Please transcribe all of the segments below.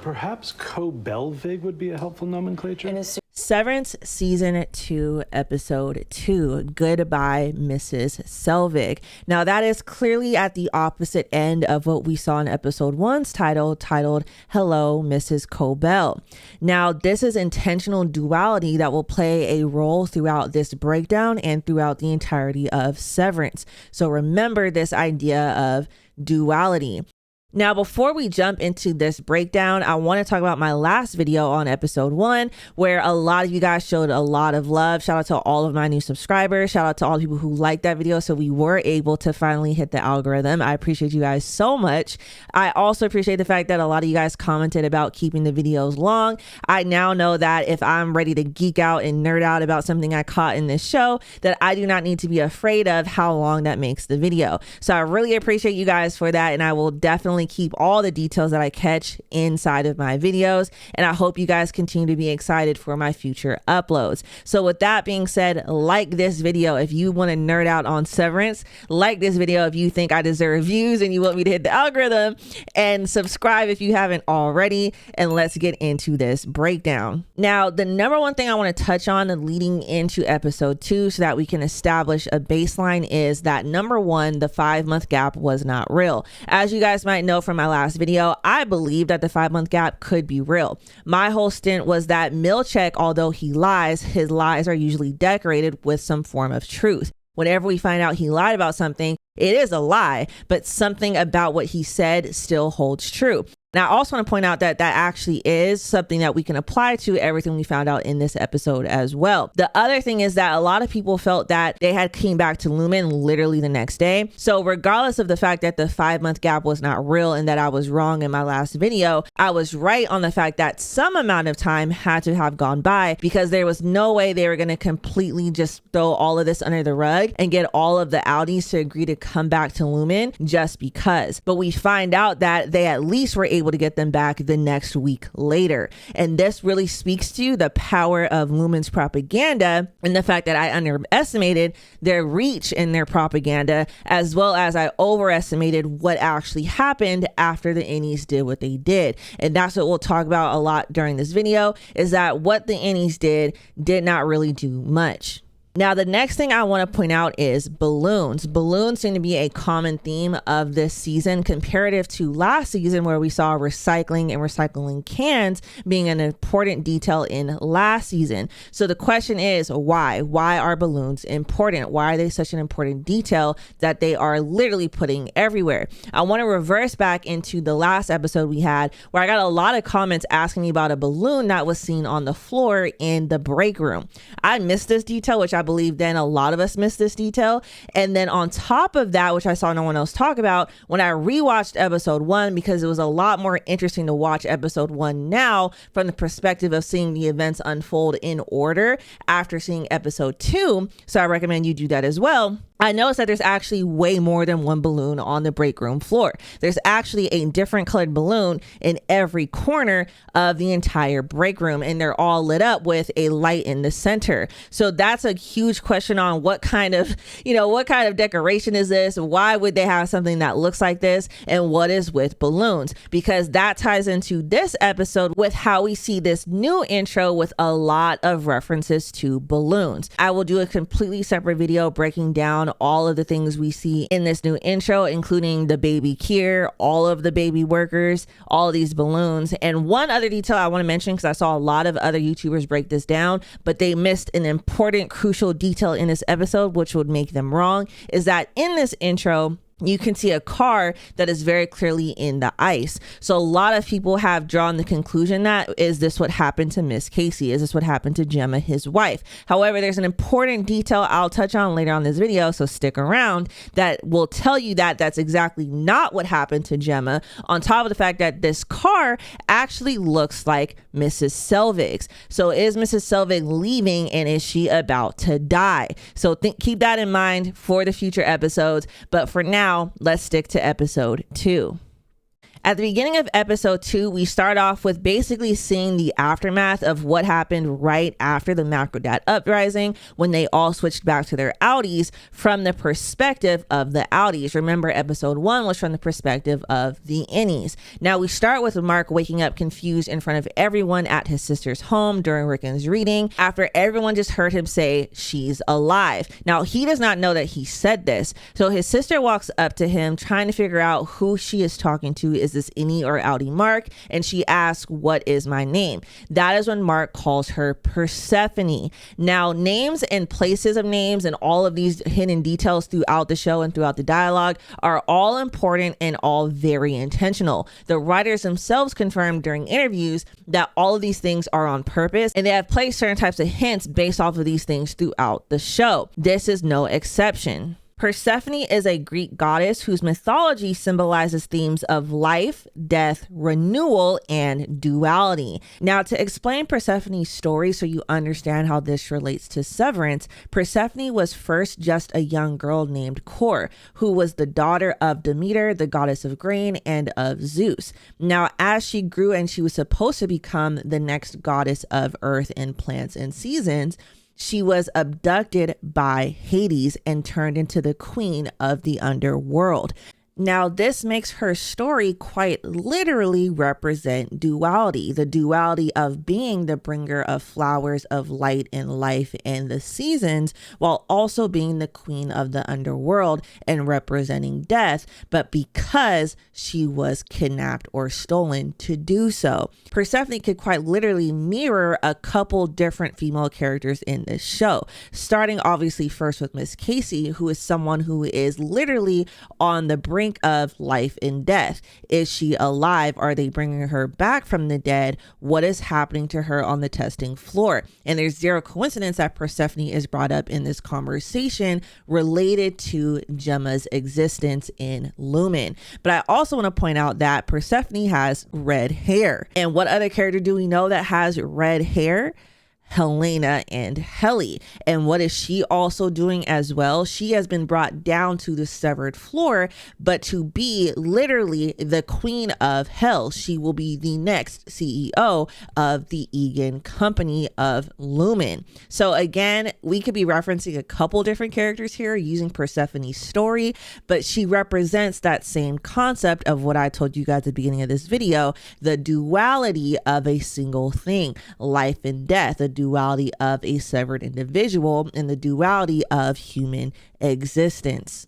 Perhaps Cobelvig would be a helpful nomenclature? Severance Season 2, Episode 2, Goodbye, Mrs. Cobelvig. Now, that is clearly at the opposite end of what we saw in Episode 1's titled Hello, Mrs. Cobel. Now, this is intentional duality that will play a role throughout this breakdown and throughout the entirety of Severance. So remember this idea of duality. Now, before we jump into this breakdown, I want to talk about my last video on episode 1, where a lot of you guys showed a lot of love. Shout out to all of my new subscribers. Shout out to all the people who liked that video. So we were able to finally hit the algorithm. I appreciate you guys so much. I also appreciate the fact that a lot of you guys commented about keeping the videos long. I now know that if I'm ready to geek out and nerd out about something I caught in this show, that I do not need to be afraid of how long that makes the video. So I really appreciate you guys for that. And I will definitely keep all the details that I catch inside of my videos, and I hope you guys continue to be excited for my future uploads. So with that being said, like this video if you want to nerd out on Severance, like this video if you think I deserve views and you want me to hit the algorithm, and subscribe if you haven't already, and let's get into this breakdown. Now, the number one thing I want to touch on leading into episode 2 so that we can establish a baseline is that number one, the 5-month gap was not real. As you guys might know from my last video, I believe that the 5-month gap could be real. My whole stint was that Milchick, although he lies, his lies are usually decorated with some form of truth. Whenever we find out he lied about something, it is a lie, but something about what he said still holds true. Now, I also want to point out that that actually is something that we can apply to everything we found out in this episode as well. The other thing is that a lot of people felt that they had came back to Lumon literally the next day. So regardless of the fact that the 5-month gap was not real and that I was wrong in my last video, I was right on the fact that some amount of time had to have gone by, because there was no way they were going to completely just throw all of this under the rug and get all of the Audis to agree to come back to Lumon just because. But we find out that they at least were able to get them back the next week later. And this really speaks to the power of Lumon's propaganda and the fact that I underestimated their reach in their propaganda, as well as I overestimated what actually happened after the innies did what they did. And that's what we'll talk about a lot during this video, is that what the innies did not really do much. Now, the next thing I want to point out is balloons. Balloons seem to be a common theme of this season comparative to last season, where we saw recycling and recycling cans being an important detail in last season. So the question is, why? Why are balloons important? Why are they such an important detail that they are literally putting everywhere? I want to reverse back into the last episode we had, where I got a lot of comments asking me about a balloon that was seen on the floor in the break room. I missed this detail, which I believe then a lot of us missed this detail. And then on top of that, which I saw no one else talk about, when I rewatched episode 1, because it was a lot more interesting to watch episode 1 now from the perspective of seeing the events unfold in order after seeing episode 2. So I recommend you do that as well. I noticed that there's actually way more than one balloon on the break room floor. There's actually a different colored balloon in every corner of the entire break room, and they're all lit up with a light in the center. So that's a huge question on what kind of decoration is this? Why would they have something that looks like this? And what is with balloons? Because that ties into this episode with how we see this new intro with a lot of references to balloons. I will do a completely separate video breaking down all of the things we see in this new intro, including the baby Kier, all of the baby workers, all of these balloons. And one other detail I want to mention, because I saw a lot of other YouTubers break this down, but they missed an important, crucial detail in this episode, which would make them wrong, is that in this intro, you can see a car that is very clearly in the ice. So a lot of people have drawn the conclusion that, is this what happened to Miss Casey? Is this what happened to Gemma, his wife? However, there's an important detail I'll touch on later on this video, so stick around, that will tell you that that's exactly not what happened to Gemma, on top of the fact that this car actually looks like Mrs. Cobelvig's. So is Mrs. Cobelvig leaving, and is she about to die? So keep that in mind for the future episodes. But for now, let's stick to episode 2. At the beginning of episode 2, we start off with basically seeing the aftermath of what happened right after the Macrodad uprising when they all switched back to their Audis from the perspective of the Audis. Remember, episode 1 was from the perspective of the innies. Now we start with Mark waking up confused in front of everyone at his sister's home during Rickon's reading after everyone just heard him say she's alive. Now he does not know that he said this, so his sister walks up to him trying to figure out who she is talking to. Is this innie or outie Mark? And she asks, what is my name? That is when Mark calls her Persephone. Now names and places of names and all of these hidden details throughout the show and throughout the dialogue are all important and all very intentional. The writers themselves confirmed during interviews that all of these things are on purpose, and they have placed certain types of hints based off of these things throughout the show. This is no exception. Persephone is a Greek goddess whose mythology symbolizes themes of life, death, renewal, and duality. Now, to explain Persephone's story so you understand how this relates to Severance, Persephone was first just a young girl named Corp, who was the daughter of Demeter, the goddess of grain, and of Zeus. Now, as she grew and she was supposed to become the next goddess of earth and plants and seasons, she was abducted by Hades and turned into the queen of the underworld. Now, this makes her story quite literally represent duality, the duality of being the bringer of flowers of light and life and the seasons, while also being the queen of the underworld and representing death, but because she was kidnapped or stolen to do so. Persephone could quite literally mirror a couple different female characters in this show, starting obviously first with Miss Casey, who is someone who is literally on the brink of life and death. Is she alive? Are they bringing her back from the dead? What is happening to her on the testing floor? And there's zero coincidence that Persephone is brought up in this conversation related to Gemma's existence in Lumon. But I also want to point out that Persephone has red hair. And what other character do we know that has red hair? Helena and Helly. And what is she also doing as well? She has been brought down to the severed floor, but to be literally the queen of hell. She will be the next CEO of the Eagan company of Lumon. So again, we could be referencing a couple different characters here using Persephone's story, but she represents that same concept of what I told you guys at the beginning of this video, the duality of a single thing, life and death, the duality of a severed individual, and the duality of human existence.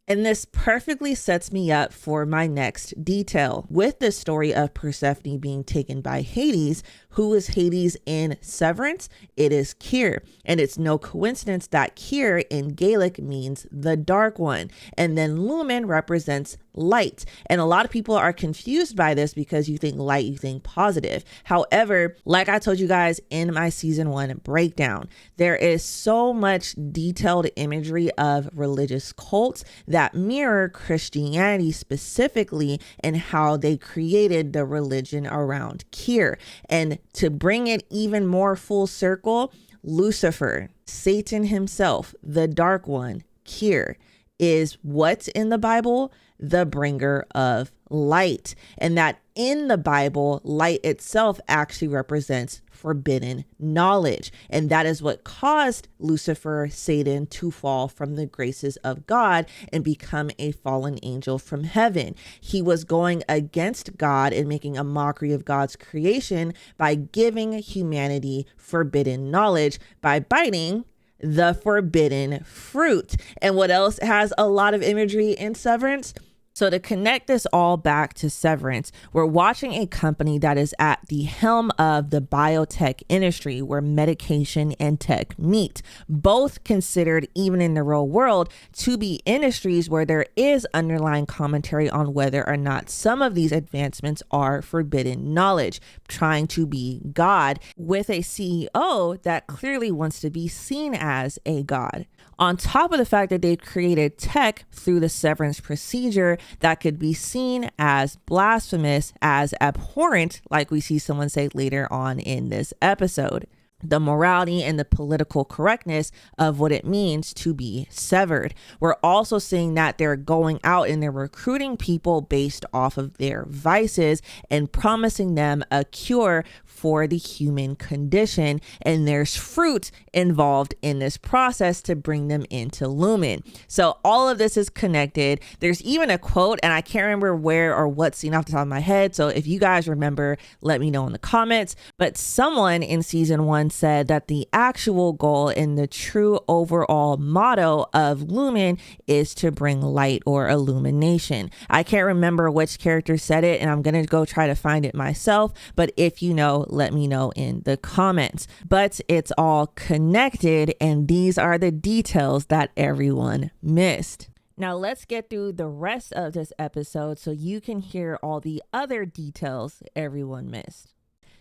And this perfectly sets me up for my next detail. With the story of Persephone being taken by Hades, who is Hades in Severance? It is Kyr. And it's no coincidence that Kyr in Gaelic means the dark one. And then Lumon represents light. And a lot of people are confused by this because you think light, you think positive. However, like I told you guys in my season 1 breakdown, there is so much detailed imagery of religious cults that mirror Christianity specifically and how they created the religion around Kyr. And to bring it even more full circle, Lucifer, Satan himself, the dark one, Kyr, is what's in the Bible? The bringer of light. And that in the Bible, light itself actually represents forbidden knowledge. And that is what caused Lucifer, Satan, to fall from the graces of God and become a fallen angel from heaven. He was going against God and making a mockery of God's creation by giving humanity forbidden knowledge by biting the forbidden fruit. And what else has a lot of imagery in Severance? So to connect this all back to Severance, we're watching a company that is at the helm of the biotech industry where medication and tech meet, both considered even in the real world to be industries where there is underlying commentary on whether or not some of these advancements are forbidden knowledge, trying to be God, with a CEO that clearly wants to be seen as a god. On top of the fact that they've created tech through the severance procedure that could be seen as blasphemous, as abhorrent, like we see someone say later on in this episode. the morality and the political correctness of what it means to be severed. We're also seeing that they're going out and they're recruiting people based off of their vices and promising them a cure for the human condition, and there's fruit involved in this process to bring them into Lumon. So all of this is connected. There's even a quote, and I can't remember where or what scene off the top of my head, so if you guys remember, let me know in the comments, but someone in season 1 said that the actual goal and the true overall motto of Lumon is to bring light or illumination. I can't remember which character said it, and I'm gonna go try to find it myself, but if you know, let me know in the comments. But it's all connected, and these are the details that everyone missed. Now let's get through the rest of this episode so you can hear all the other details everyone missed.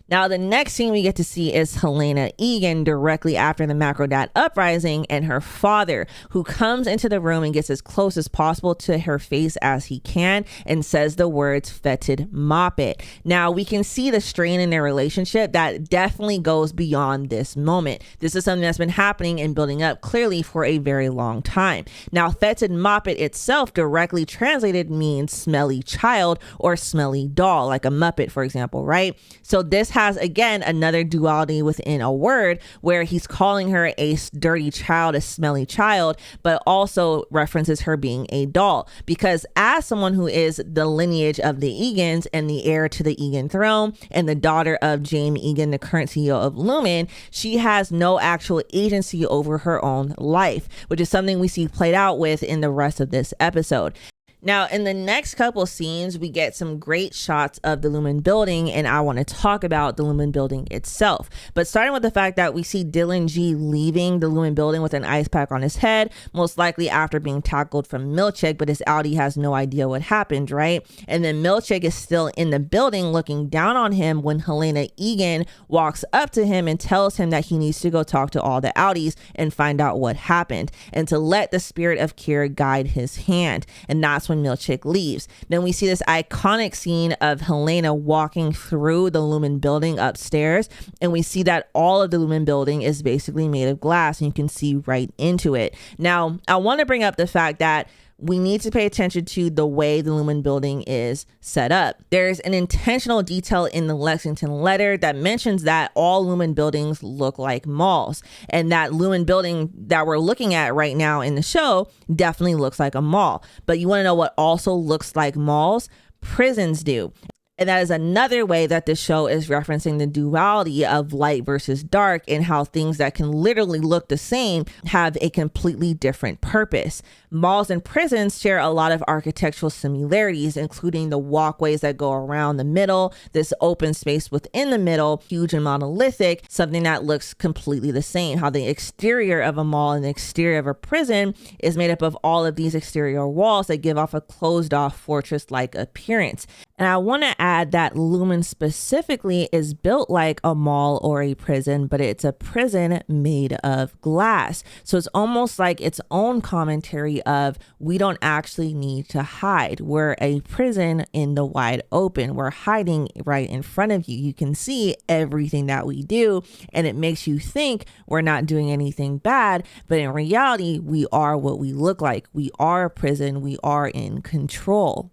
Now, the next scene we get to see is Helena Eagan directly after the Macrodad uprising, and her father, who comes into the room and gets as close as possible to her face as he can and says the words Fetid Moppet. Now, we can see the strain in their relationship that definitely goes beyond this moment. This is something that's been happening and building up clearly for a very long time. Now, Fetid Moppet itself directly translated means smelly child or smelly doll, like a Muppet, for example, right? So this has again another duality within a word where he's calling her a dirty child, a smelly child, but also references her being a doll, because as someone who is the lineage of the Eagans and the heir to the Eagan throne and the daughter of Jaime Eagan, the current CEO of Lumon, she has no actual agency over her own life, which is something we see played out with in the rest of this episode. Now, in the next couple scenes, we get some great shots of the Lumon building, and I want to talk about the Lumon building itself. But starting with the fact that we see Dylan G leaving the Lumon building with an ice pack on his head, most likely after being tackled from Milchick, but his Audi has no idea what happened, right? And then Milchick is still in the building looking down on him when Helena Eagan walks up to him and tells him that he needs to go talk to all the Audis and find out what happened, and to let the spirit of Kira guide his hand. And that's when Milchick leaves. Then we see this iconic scene of Helena walking through the Lumon building upstairs, and we see that all of the Lumon building is basically made of glass, and you can see right into it. Now, I want to bring up the fact that we need to pay attention to the way the Lumon building is set up. There's an intentional detail in the Lexington letter that mentions that all Lumon buildings look like malls, and that Lumon building that we're looking at right now in the show definitely looks like a mall. But you want to know what also looks like malls? Prisons do. And that is another way that the show is referencing the duality of light versus dark, and how things that can literally look the same have a completely different purpose. Malls and prisons share a lot of architectural similarities, including the walkways that go around the middle, this open space within the middle, huge and monolithic, something that looks completely the same. How the exterior of a mall and the exterior of a prison is made up of all of these exterior walls that give off a closed off fortress-like appearance. And I want to add that Lumon specifically is built like a mall or a prison, but it's a prison made of glass. So it's almost like its own commentary of, we don't actually need to hide. We're a prison in the wide open. We're hiding right in front of you. You can see everything that we do, and it makes you think we're not doing anything bad. But in reality, we are what we look like. We are a prison. We are in control.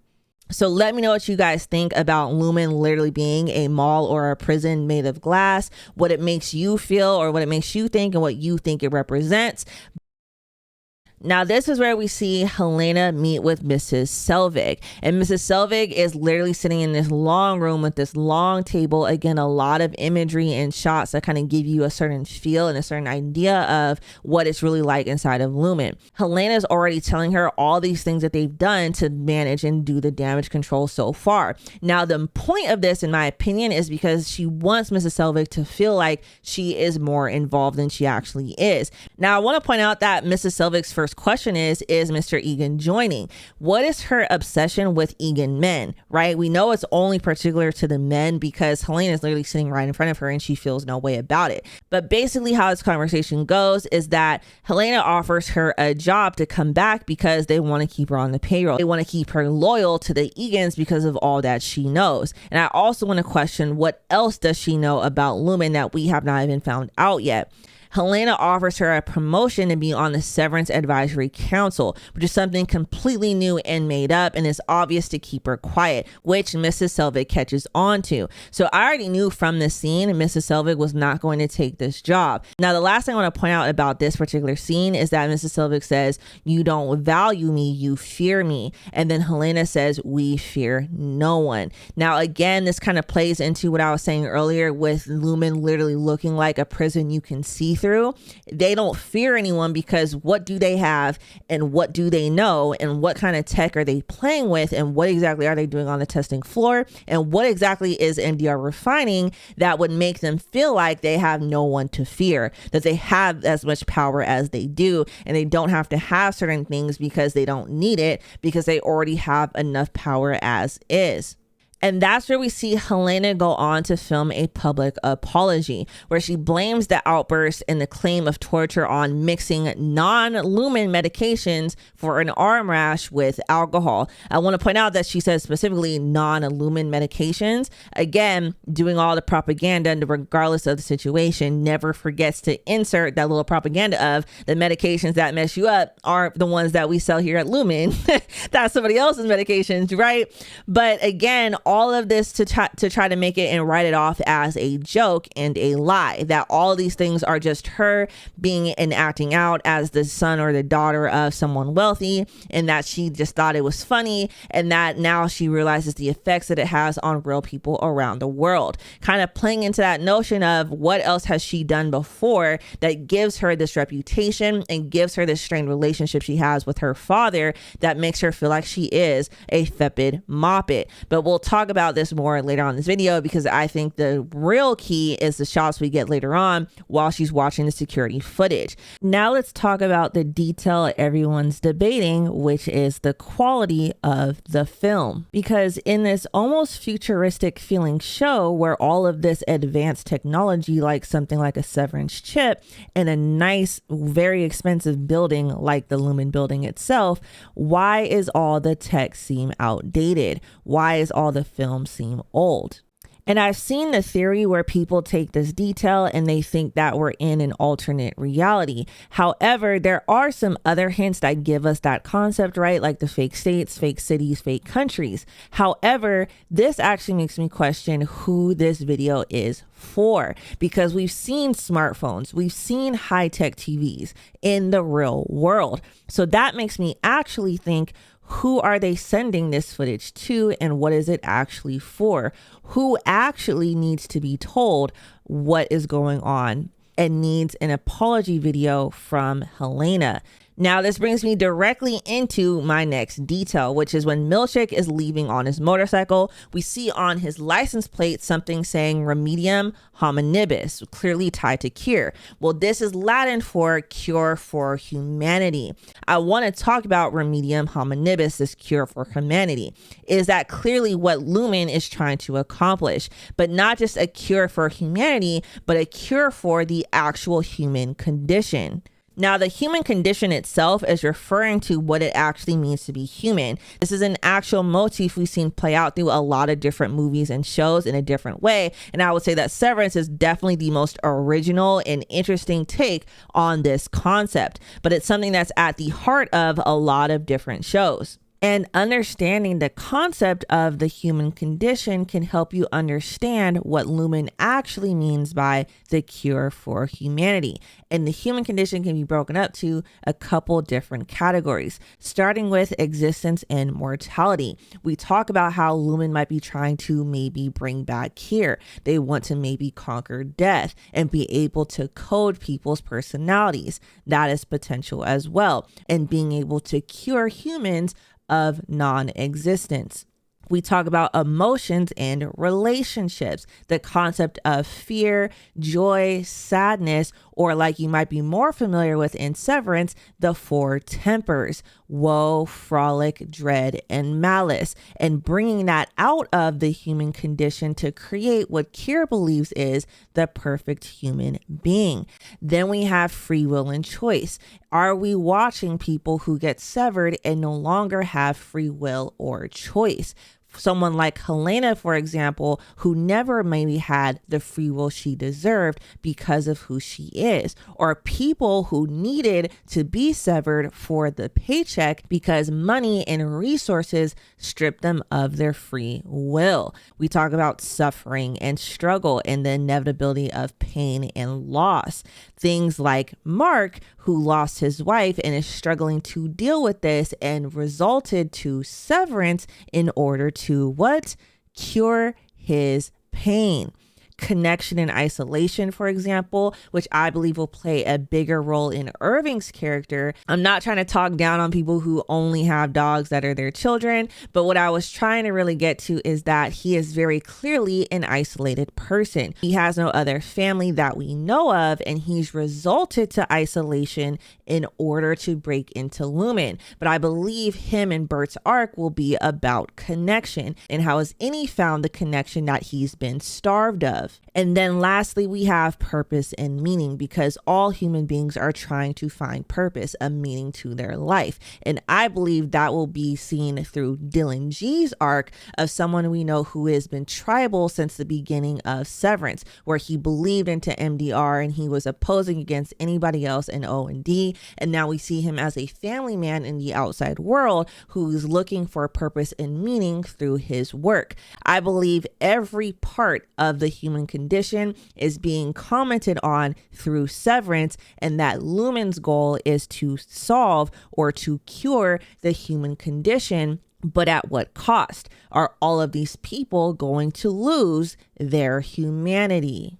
So let me know what you guys think about Lumon literally being a mall or a prison made of glass, what it makes you feel or what it makes you think and what you think it represents. Now, this is where we see Helena meet with Mrs. Cobelvig. And Mrs. Cobelvig is literally sitting in this long room with this long table. Again, a lot of imagery and shots that kind of give you a certain feel and a certain idea of what it's really like inside of Lumon. Helena's already telling her all these things that they've done to manage and do the damage control so far. Now, the point of this, in my opinion, is because she wants Mrs. Cobelvig to feel like she is more involved than she actually is. Now, I want to point out that Mrs. Selvig's first question is Mr. Egan joining? What is her obsession with Egan men, right? We know it's only particular to the men because Helena is literally sitting right in front of her and she feels no way about it. But basically how this conversation goes is that Helena offers her a job to come back because they want to keep her on the payroll. They want to keep her loyal to the Eagans because of all that she knows. And I also want to question, what else does she know about Lumon that we have not even found out yet? Helena offers her a promotion to be on the Severance Advisory Council, which is something completely new and made up, and it's obvious to keep her quiet, which Mrs. Cobelvig catches on to. So I already knew from this scene Mrs. Cobelvig was not going to take this job. Now, the last thing I want to point out about this particular scene is that Mrs. Cobelvig says, "You don't value me, you fear me." And then Helena says, "We fear no one." Now, again, this kind of plays into what I was saying earlier with Lumon literally looking like a prison you can see through. They don't fear anyone because what do they have and what do they know and what kind of tech are they playing with and what exactly are they doing on the testing floor and what exactly is MDR refining that would make them feel like they have no one to fear, that they have as much power as they do and they don't have to have certain things because they don't need it because they already have enough power as is. And that's where we see Helena go on to film a public apology, where she blames the outburst and the claim of torture on mixing non-Lumon medications for an arm rash with alcohol. I want to point out that she says specifically non-Lumon medications. Again, doing all the propaganda, and regardless of the situation, never forgets to insert that little propaganda of the medications that mess you up aren't the ones that we sell here at Lumon. That's somebody else's medications, right? But again, all of this to try to make it and write it off as a joke and a lie, that all of these things are just her being and acting out as the son or the daughter of someone wealthy, and that she just thought it was funny, and that now she realizes the effects that it has on real people around the world, kind of playing into that notion of what else has she done before that gives her this reputation and gives her this strained relationship she has with her father that makes her feel like she is a Fetid Moppet. But we'll talk about this more later on in this video because I think the real key is the shots we get later on while she's watching the security footage. Now let's talk about the detail everyone's debating, which is the quality of the film. Because in this almost futuristic feeling show where all of this advanced technology, like something like a Severance chip and a nice, very expensive building like the Lumon building itself, why is all the tech seem outdated? Why is all the film seem old? And I've seen the theory where people take this detail and they think that we're in an alternate reality. However, there are some other hints that give us that concept, right? Like the fake states, fake cities, fake countries. However, this actually makes me question who this video is for, because we've seen smartphones, we've seen high-tech TVs in the real world. So that makes me actually think, who are they sending this footage to and what is it actually for? Who actually needs to be told what is going on and needs an apology video from Helena? Now, this brings me directly into my next detail, which is when Milchick is leaving on his motorcycle, we see on his license plate something saying Remedium Hominibus, clearly tied to cure. Well, this is Latin for cure for humanity. I want to talk about Remedium Hominibus, this cure for humanity. Is that clearly what Lumon is trying to accomplish? But not just a cure for humanity, but a cure for the actual human condition. Now, the human condition itself is referring to what it actually means to be human. This is an actual motif we've seen play out through a lot of different movies and shows in a different way. And I would say that Severance is definitely the most original and interesting take on this concept. But it's something that's at the heart of a lot of different shows. And understanding the concept of the human condition can help you understand what Lumon actually means by the cure for humanity. And the human condition can be broken up to a couple different categories, starting with existence and mortality. We talk about how Lumon might be trying to maybe bring back cure. They want to maybe conquer death and be able to code people's personalities. That is potential as well. And being able to cure humans of non-existence. We talk about emotions and relationships, the concept of fear, joy, sadness, or like you might be more familiar with in Severance, the four tempers: woe, frolic, dread, and malice, and bringing that out of the human condition to create what Kira believes is the perfect human being. Then we have free will and choice. Are we watching people who get severed and no longer have free will or choice? Someone like Helena, for example, who never maybe had the free will she deserved because of who she is, or people who needed to be severed for the paycheck because money and resources stripped them of their free will. We talk about suffering and struggle and the inevitability of pain and loss. Things like Mark, who lost his wife and is struggling to deal with this and resulted to severance in order to what? Cure his pain. Connection and isolation, for example, which I believe will play a bigger role in Irving's character. I'm not trying to talk down on people who only have dogs that are their children, but what I was trying to really get to is that he is very clearly an isolated person. He has no other family that we know of, and he's resulted to isolation in order to break into Lumon. But I believe him and Bert's arc will be about connection and how has any found the connection that he's been starved of. And then lastly, we have purpose and meaning, because all human beings are trying to find purpose, a meaning to their life. And I believe that will be seen through Dylan G's arc of someone we know who has been tribal since the beginning of Severance, where he believed into MDR and he was opposing against anybody else in O&D. And now we see him as a family man in the outside world who is looking for purpose and meaning through his work. I believe every part of the human condition is being commented on through Severance, and that Lumon's goal is to solve or to cure the human condition. But at what cost? Are all of these people going to lose their humanity?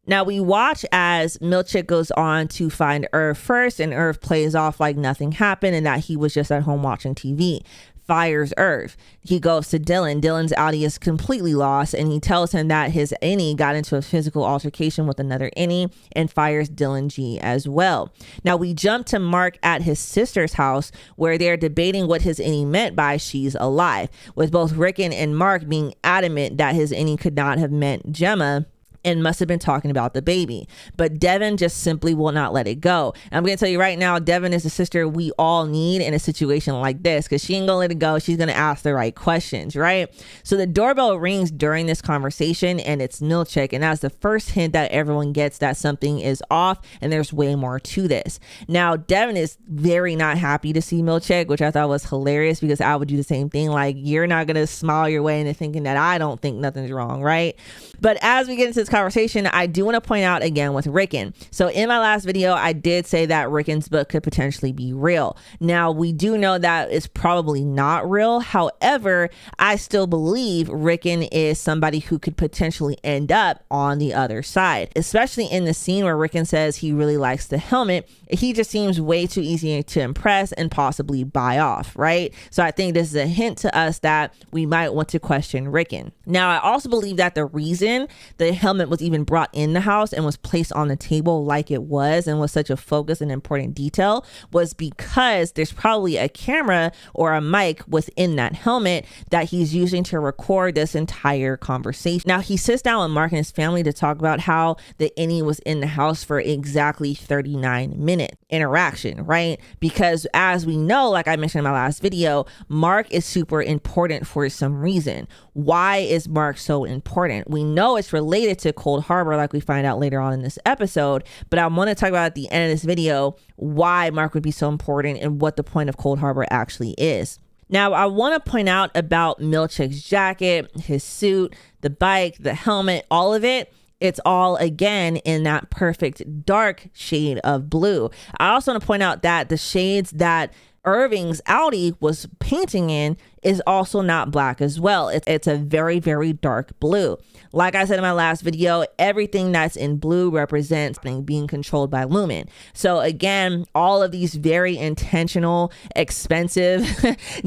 Now we watch as Milchick goes on to find Irv first, and Irv plays off like nothing happened and that he was just at home watching TV. Fires Irv. He goes to Dylan. Dylan's Audi is completely lost, and he tells him that his innie got into a physical altercation with another innie and fires Dylan G as well. Now we jump to Mark at his sister's house, where they're debating what his innie meant by "she's alive," with both Rickon and Mark being adamant that his innie could not have meant Gemma and must have been talking about the baby. But Devin just simply will not let it go. And I'm going to tell you right now, Devin is the sister we all need in a situation like this, because she ain't going to let it go. She's going to ask the right questions, right? So the doorbell rings during this conversation, and it's Milchick. And that's the first hint that everyone gets that something is off, and there's way more to this. Now, Devin is very not happy to see Milchick, which I thought was hilarious, because I would do the same thing. Like, you're not going to smile your way into thinking that I don't think nothing's wrong, right? But as we get into this conversation, I do want to point out again with Rickon. So in my last video, I did say that Rickon's book could potentially be real. Now, we do know that it's probably not real. However, I still believe Rickon is somebody who could potentially end up on the other side, especially in the scene where Rickon says he really likes the helmet. He just seems way too easy to impress and possibly buy off, right? So I think this is a hint to us that we might want to question Rickon. Now, I also believe that the reason the helmet was even brought in the house and was placed on the table like it was and was such a focus and important detail was because there's probably a camera or a mic within that helmet that he's using to record this entire conversation. Now, he sits down with Mark and his family to talk about how the innie was in the house for exactly 39-minute interaction, right? Because as we know, like I mentioned in my last video, Mark is super important for some reason. Why is Mark so important? We know it's related to Cold Harbor, like we find out later on in this episode, but I want to talk about at the end of this video why Mark would be so important and what the point of Cold Harbor actually is. Now, I want to point out about Milchick's jacket, his suit, the bike, the helmet, all of it. It's all, again, in that perfect dark shade of blue. I also want to point out that the shades that Irving's Audi was painting in is also not black as well. It's a very, very dark blue. Like I said in my last video, everything that's in blue represents being controlled by Lumon. So again, all of these very intentional, expensive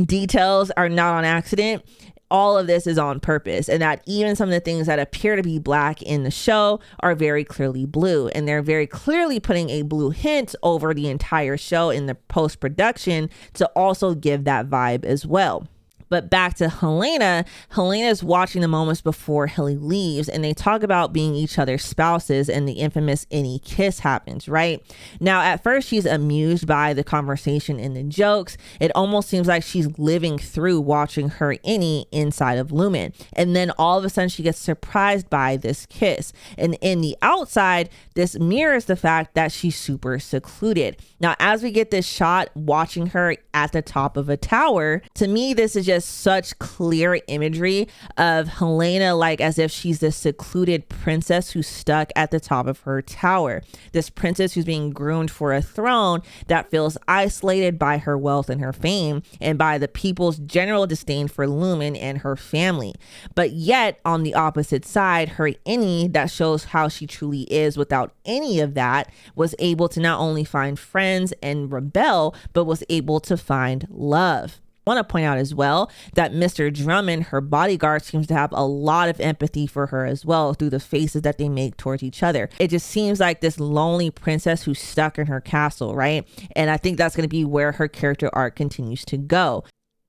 details are not on accident. all of this is on purpose, and that even some of the things that appear to be black in the show are very clearly blue, and they're very clearly putting a blue hint over the entire show in the post-production to also give that vibe as well. But back to Helena is watching the moments before Helly leaves, and they talk about being each other's spouses, and the infamous any kiss happens, right? Now, at first, she's amused by the conversation and the jokes. It almost seems like she's living through watching her any inside of Lumon. And then all of a sudden, she gets surprised by this kiss. And in the outside, this mirrors the fact that she's super secluded. Now, as we get this shot watching her at the top of a tower, to me, this is just such clear imagery of Helena, like as if she's this secluded princess who's stuck at the top of her tower. This princess who's being groomed for a throne that feels isolated by her wealth and her fame and by the people's general disdain for Lumon and her family. But yet on the opposite side, her innie that shows how she truly is without any of that was able to not only find friends and rebel, but was able to find love. I want to point out as well that Mr. Drummond, her bodyguard, seems to have a lot of empathy for her as well through the faces that they make towards each other. It just seems like this lonely princess who's stuck in her castle, right? And I think that's going to be where her character arc continues to go.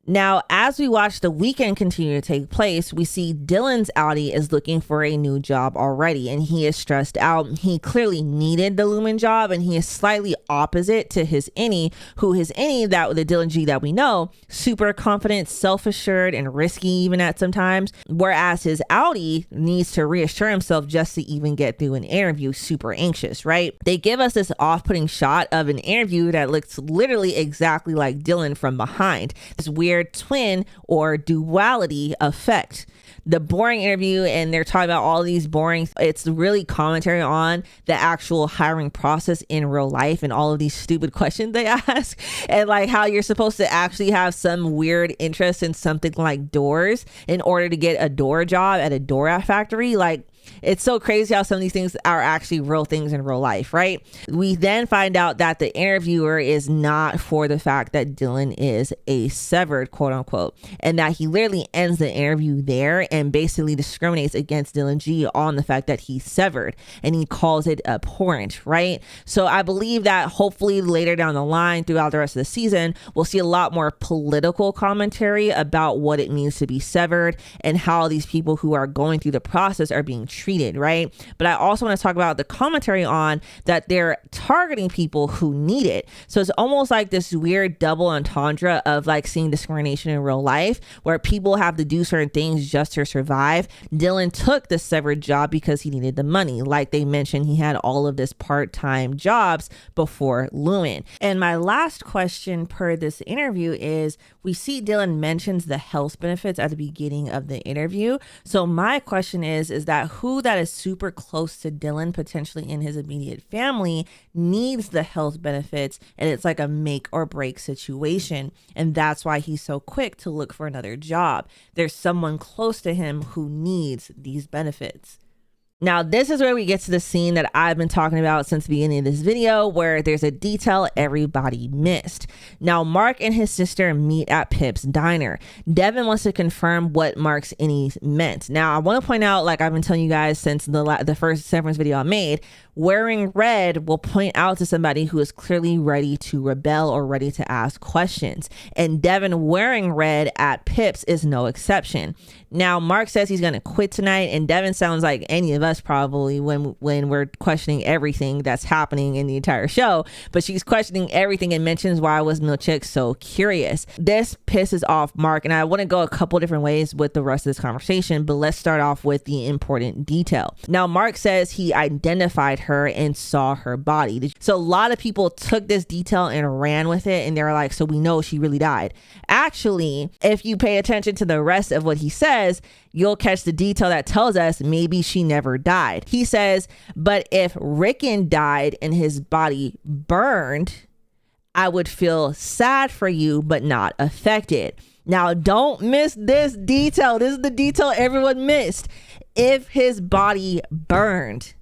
Now, as we watch the weekend continue to take place, we see Dylan's outie is looking for a new job already, and he is stressed out. He clearly needed the Lumon job, and he is slightly opposite to his innie, that the Dylan G that we know, super confident, self-assured, and risky even at sometimes, whereas his outie needs to reassure himself just to even get through an interview, super anxious, right? They give us this off-putting shot of an interview that looks literally exactly like Dylan from behind. This weird twin or duality effect. The boring interview, and they're talking about all these boring, it's really commentary on the actual hiring process in real life and all of these stupid questions they ask, and like how you're supposed to actually have some weird interest in something like doors in order to get a door job at a door factory. Like, it's so crazy how some of these things are actually real things in real life, right? We then find out that the interviewer is not for the fact that Dylan is a severed, quote unquote, and that he literally ends the interview there and basically discriminates against Dylan G on the fact that he's severed, and he calls it abhorrent, right? So I believe that hopefully later down the line throughout the rest of the season, we'll see a lot more political commentary about what it means to be severed and how these people who are going through the process are being treated, right? But I also want to talk about the commentary on that they're targeting people who need it. So it's almost like this weird double entendre of like seeing discrimination in real life where people have to do certain things just to survive. Dylan took the severed job because he needed the money. Like they mentioned, he had all of this part-time jobs before Lumon. And my last question per this interview is, we see Dylan mentions the health benefits at the beginning of the interview. So my question is that who that is super close to Dylan, potentially in his immediate family, needs the health benefits, and it's like a make or break situation, and that's why he's so quick to look for another job. There's someone close to him who needs these benefits. Now, this is where we get to the scene that I've been talking about since the beginning of this video, where there's a detail everybody missed. Now, Mark and his sister meet at Pip's diner. Devin wants to confirm what Mark's innie meant. Now, I want to point out, like I've been telling you guys since the first Severance video I made, wearing red will point out to somebody who is clearly ready to rebel or ready to ask questions. And Devin wearing red at Pip's is no exception. Now, Mark says he's going to quit tonight, and Devin sounds like any of us probably when we're questioning everything that's happening in the entire show, but she's questioning everything and mentions why was Milchick so curious. This pisses off Mark, and I want to go a couple different ways with the rest of this conversation, but let's start off with the important detail. Now, Mark says he identified her and saw her body. So a lot of people took this detail and ran with it, and they were like, so we know she really died. Actually, if you pay attention to the rest of what he says, you'll catch the detail that tells us maybe she never died. He says, but if Rickon died and his body burned, I would feel sad for you, but not affected. Now, don't miss this detail. This is the detail everyone missed. If his body burned,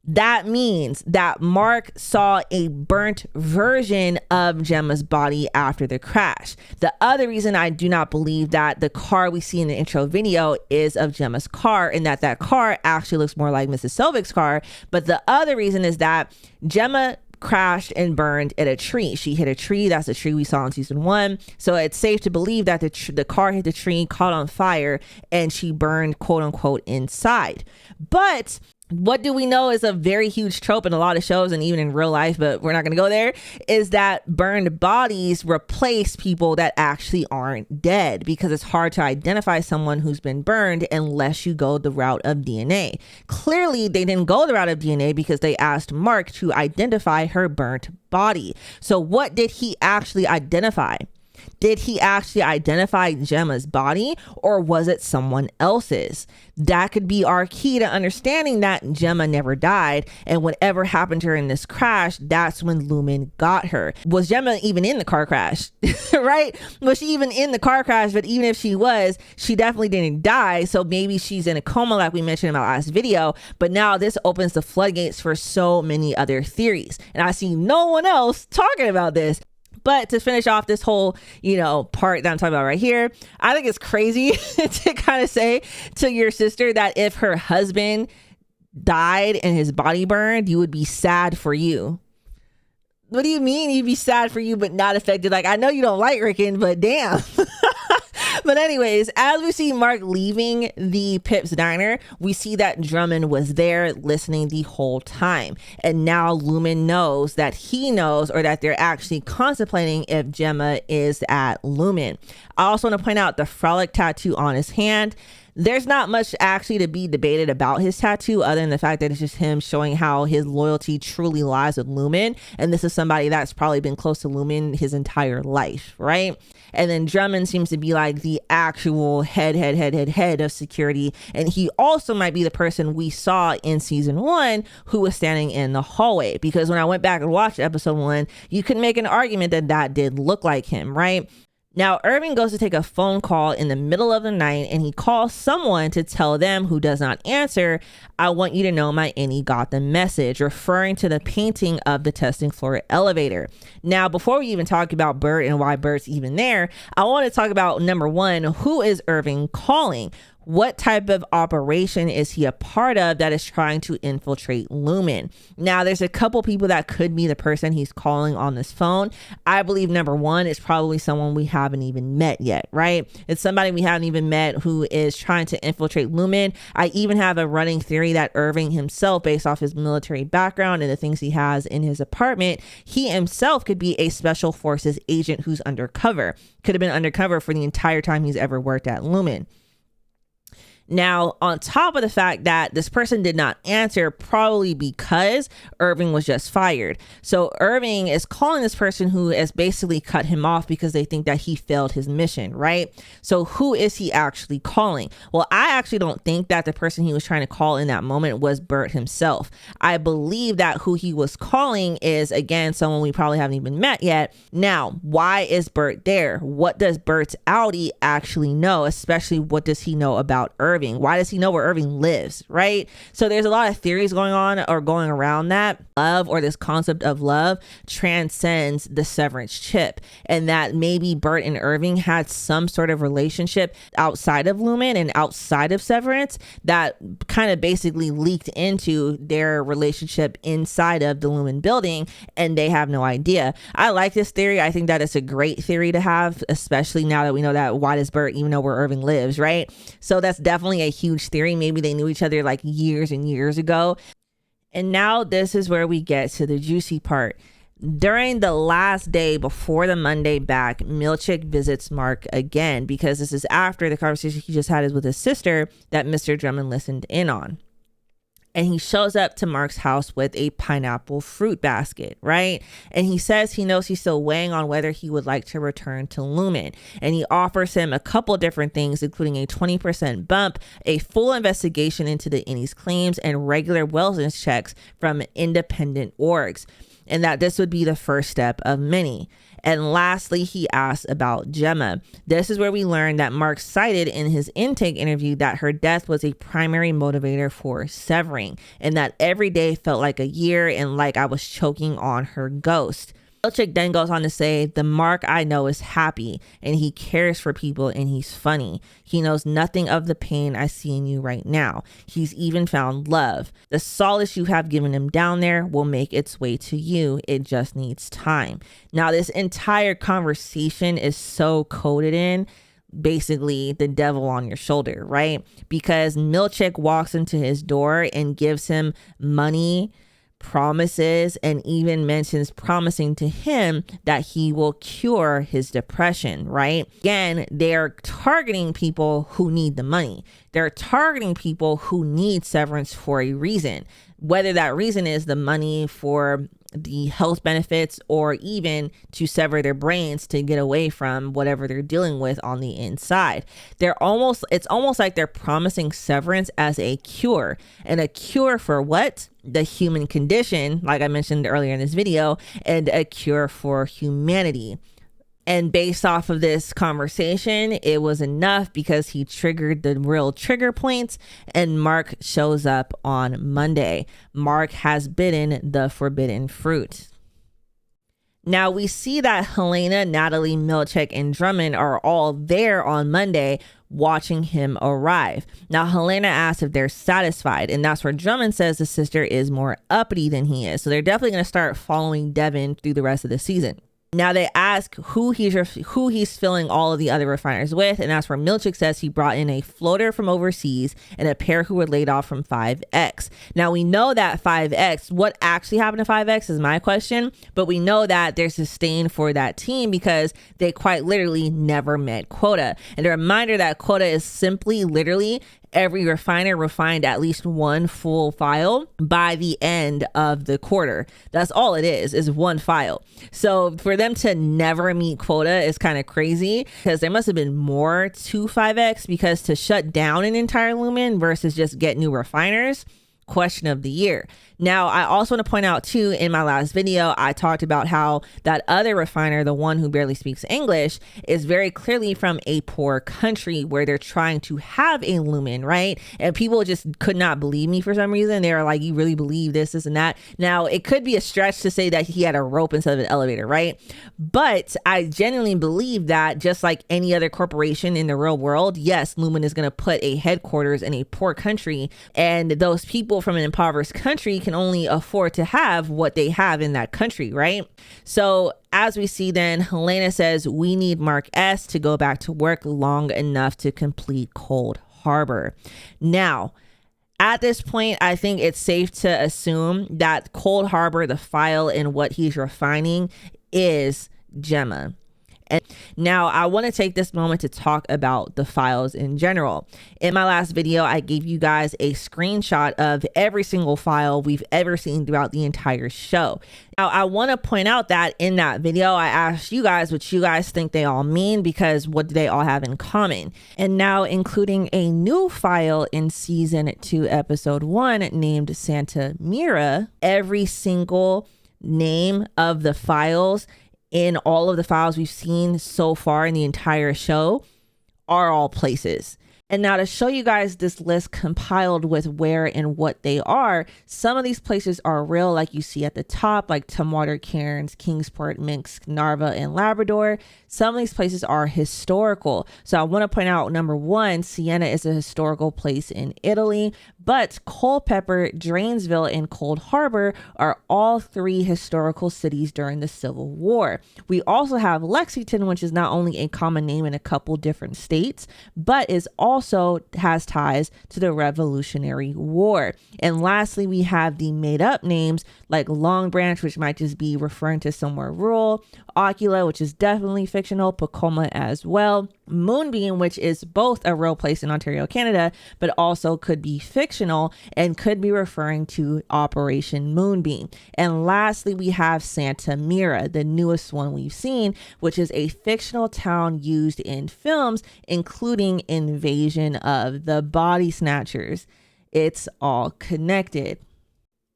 That means that Mark saw a burnt version of Gemma's body after the crash. The other reason I do not believe that the car we see in the intro video is of Gemma's car, and that car actually looks more like Mrs. Selvig's car. But the other reason is that Gemma crashed and burned at a tree. She hit a tree. That's a tree we saw in season 1. So it's safe to believe that the car hit the tree, caught on fire, and she burned, quote unquote, inside. But what do we know is a very huge trope in a lot of shows and even in real life, but we're not going to go there, is that burned bodies replace people that actually aren't dead, because it's hard to identify someone who's been burned unless you go the route of DNA. Clearly, they didn't go the route of DNA because they asked Mark to identify her burnt body. So what did he actually identify? Did he actually identify Gemma's body, or was it someone else's? That could be our key to understanding that Gemma never died, and whatever happened to her in this crash, that's when Lumon got her. Was Gemma even in the car crash? Right? Was she even in the car crash? But even if she was, she definitely didn't die. So maybe she's in a coma like we mentioned in my last video. But now this opens the floodgates for so many other theories. And I see no one else talking about this. But to finish off this whole, part that I'm talking about right here, I think it's crazy to kind of say to your sister that if her husband died and his body burned, you would be sad for you. What do you mean you'd be sad for you but not affected? Like, I know you don't like Rickon, but damn. But anyways, as we see Mark leaving the Pip's diner, we see that Drummond was there listening the whole time. And now Lumon knows that he knows, or that they're actually contemplating if Gemma is at Lumon. I also want to point out the frolic tattoo on his hand. There's not much actually to be debated about his tattoo, other than the fact that it's just him showing how his loyalty truly lies with Lumon. And this is somebody that's probably been close to Lumon his entire life, right? And then Drummond seems to be like the actual head of security. And he also might be the person we saw in season 1 who was standing in the hallway. Because when I went back and watched episode 1, you could make an argument that that did look like him, right? Now, Irving goes to take a phone call in the middle of the night, and he calls someone to tell them, who does not answer, "I want you to know my innie got the message," referring to the painting of the testing floor elevator. Now, before we even talk about Bert and why Bert's even there, I want to talk about, number one, who is Irving calling? What type of operation is he a part of that is trying to infiltrate Lumon? Now, there's a couple people that could be the person he's calling on this phone. I believe number one is probably someone we haven't even met yet, right? It's somebody we haven't even met who is trying to infiltrate Lumon. I even have a running theory that Irving himself, based off his military background and the things he has in his apartment, he himself could be a special forces agent who's undercover. Could have been undercover for the entire time he's ever worked at Lumon. Now, on top of the fact that this person did not answer, probably because Irving was just fired. So Irving is calling this person who has basically cut him off because they think that he failed his mission, right? So who is he actually calling? Well, I actually don't think that the person he was trying to call in that moment was Bert himself. I believe that who he was calling is, again, someone we probably haven't even met yet. Now, why is Bert there? What does Bert's Audi actually know? Especially, what does he know about Irving? Why does he know where Irving lives, right? So there's a lot of theories going on or going around that love, or this concept of love, transcends the severance chip, and that maybe Bert and Irving had some sort of relationship outside of Lumon and outside of Severance that kind of basically leaked into their relationship inside of the Lumon building, and they have no idea. I like this theory. I think that it's a great theory to have, especially now that we know that why does Bert even know where Irving lives, right? So that's definitely a huge theory. Maybe they knew each other like years and years ago. And now this is where we get to the juicy part. During the last day before the Monday back, Milchick visits Mark again, because this is after the conversation he just had is with his sister that Mr. Drummond listened in on. And he shows up to Mark's house with a pineapple fruit basket, right? And he says he knows he's still weighing on whether he would like to return to Lumon. And he offers him a couple different things, including a 20% bump, a full investigation into the innie's claims, and regular wellness checks from independent orgs. And that this would be the first step of many. And lastly, he asks about Gemma. This is where we learn that Mark cited in his intake interview that her death was a primary motivator for severing, and that every day felt like a year and like I was choking on her ghost. Milchick then goes on to say, the Mark I know is happy and he cares for people and he's funny. He knows nothing of the pain I see in you right now. He's even found love. The solace you have given him down there will make its way to you. It just needs time. Now, this entire conversation is so coded in basically the devil on your shoulder, right? Because Milchick walks into his door and gives him money, promises, and even mentions promising to him that he will cure his depression, right? Again, they're targeting people who need the money. They're targeting people who need severance for a reason, whether that reason is the money for the health benefits or even to sever their brains to get away from whatever they're dealing with on the inside. It's almost like they're promising severance as a cure, and a cure for what? The human condition, like I mentioned earlier in this video, and a cure for humanity. And based off of this conversation, it was enough because he triggered the real trigger points, and Mark shows up on Monday. Mark has bitten the forbidden fruit. Now we see that Helena, Natalie, Milchick, and Drummond are all there on Monday watching him arrive. Now Helena asks if they're satisfied, and that's where Drummond says the sister is more uppity than he is. So they're definitely going to start following Devin through the rest of the season. Now they ask who he's filling all of the other refiners with, and that's where Milchick says he brought in a floater from overseas and a pair who were laid off from 5X. Now we know that 5X, what actually happened to 5X is my question, but we know that there's disdain for that team because they quite literally never met quota. And a reminder that quota is simply literally every refiner refined at least one full file by the end of the quarter. That's all it is one file. So for them to never meet quota is kind of crazy, because there must have been more to 5X, because to shut down an entire Lumen versus just get new refiners, question of the year. Now, I also want to point out too, in my last video, I talked about how that other refiner, the one who barely speaks English, is very clearly from a poor country where they're trying to have a lumen, right? And people just could not believe me for some reason. They were like, you really believe this and that? Now, it could be a stretch to say that he had a rope instead of an elevator, right? But I genuinely believe that just like any other corporation in the real world, yes, Lumen is going to put a headquarters in a poor country, and those people from an impoverished country can only afford to have what they have in that country, right? So as we see then, Helena says we need Mark S to go back to work long enough to complete Cold Harbor. Now, at this point, I think it's safe to assume that Cold Harbor, the file and what he's refining, is Gemma. And now I want to take this moment to talk about the files in general. In my last video, I gave you guys a screenshot of every single file we've ever seen throughout the entire show. Now, I want to point out that in that video, I asked you guys what you guys think they all mean, because what do they all have in common? And now, including a new file in season 2, episode 1, named Santa Mira, every single name of the files in all of the files we've seen so far in the entire show are all places. And now to show you guys this list compiled with where and what they are, some of these places are real, like you see at the top, like Tumwater, Cairns, Kingsport, Minsk, Narva, and Labrador. Some of these places are historical. So I want to point out, number one, Siena is a historical place in Italy, but Culpeper, Drainsville, and Cold Harbor are all 3 historical cities during the Civil War. We also have Lexington, which is not only a common name in a couple different states, but is also has ties to the Revolutionary War. And lastly, we have the made up names like Long Branch, which might just be referring to somewhere rural, Ocula, which is definitely fictional, Pacoma as well, Moonbeam, which is both a real place in Ontario, Canada, but also could be fictional and could be referring to Operation Moonbeam. And lastly, we have Santa Mira, the newest one we've seen, which is a fictional town used in films, including Invasion of the Body Snatchers. It's all connected.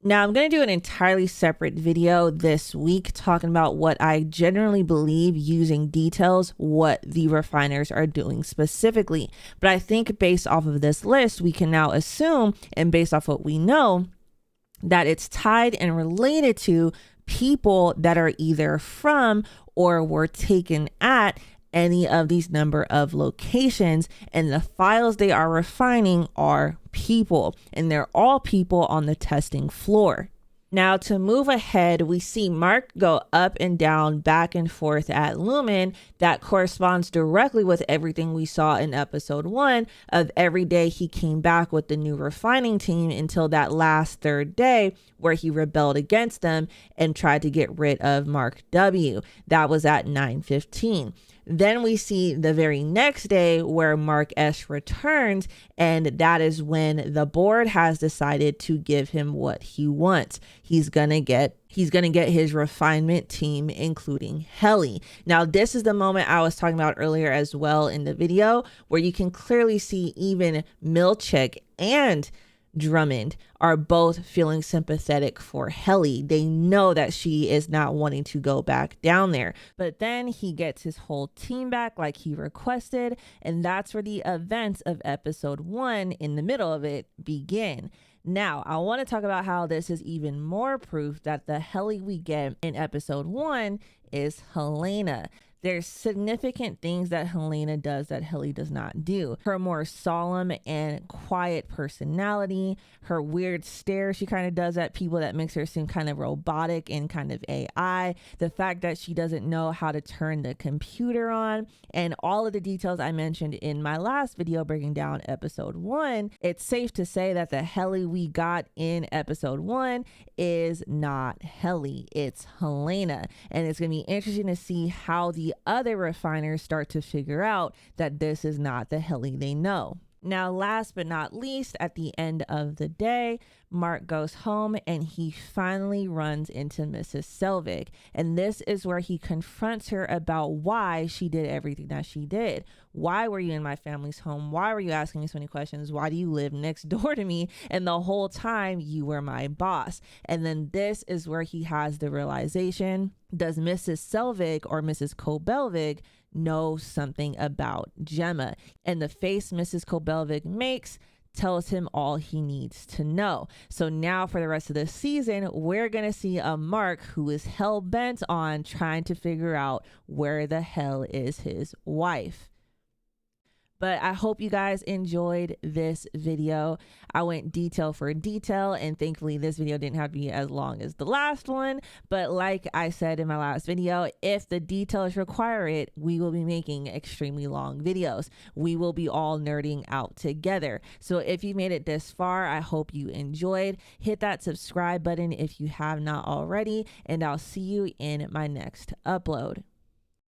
Now, I'm going to do an entirely separate video this week talking about what I generally believe using details, what the refiners are doing specifically. But I think based off of this list, we can now assume, and based off what we know, that it's tied and related to people that are either from or were taken at any of these number of locations, and the files they are refining are people, and they're all people on the testing floor. Now, to move ahead, we see Mark go up and down, back and forth at Lumon. That corresponds directly with everything we saw in episode 1 of every day he came back with the new refining team until that last third day where he rebelled against them and tried to get rid of Mark W. That was at 9:15. Then we see the very next day where Mark S returns, and that is when the board has decided to give him what he wants. He's gonna get his refinement team, including Helly. Now, this is the moment I was talking about earlier as well in the video, where you can clearly see even Milchick and Drummond are both feeling sympathetic for Helly. They know that she is not wanting to go back down there. But then he gets his whole team back like he requested, and that's where the events of episode 1 in the middle of it begin. Now, I want to talk about how this is even more proof that the Helly we get in episode 1 is Helena. There's significant things that Helena does that Helly does not do. Her more solemn and quiet personality, her weird stare she kind of does at people that makes her seem kind of robotic and kind of AI, the fact that she doesn't know how to turn the computer on, and all of the details I mentioned in my last video breaking down episode 1, it's safe to say that the Helly we got in episode 1 is not Helly, it's Helena. And it's going to be interesting to see how the other refiners start to figure out that this is not the Helly they know. Now, last but not least, at the end of the day, Mark goes home and he finally runs into Mrs. Cobelvig. And this is where he confronts her about why she did everything that she did. Why were you in my family's home? Why were you asking me so many questions? Why do you live next door to me? And the whole time you were my boss. And then this is where he has the realization, does Mrs. Cobelvig or Mrs. Cobelvig know something about Gemma? And the face Mrs. Cobelvig makes tells him all he needs to know. So now for the rest of the season, we're going to see a Mark who is hell-bent on trying to figure out where the hell is his wife. But I hope you guys enjoyed this video. I went detail for detail, and thankfully this video didn't have to be as long as the last one. But like I said in my last video, if the details require it, we will be making extremely long videos. We will be all nerding out together. So if you made it this far, I hope you enjoyed. Hit that subscribe button if you have not already, and I'll see you in my next upload.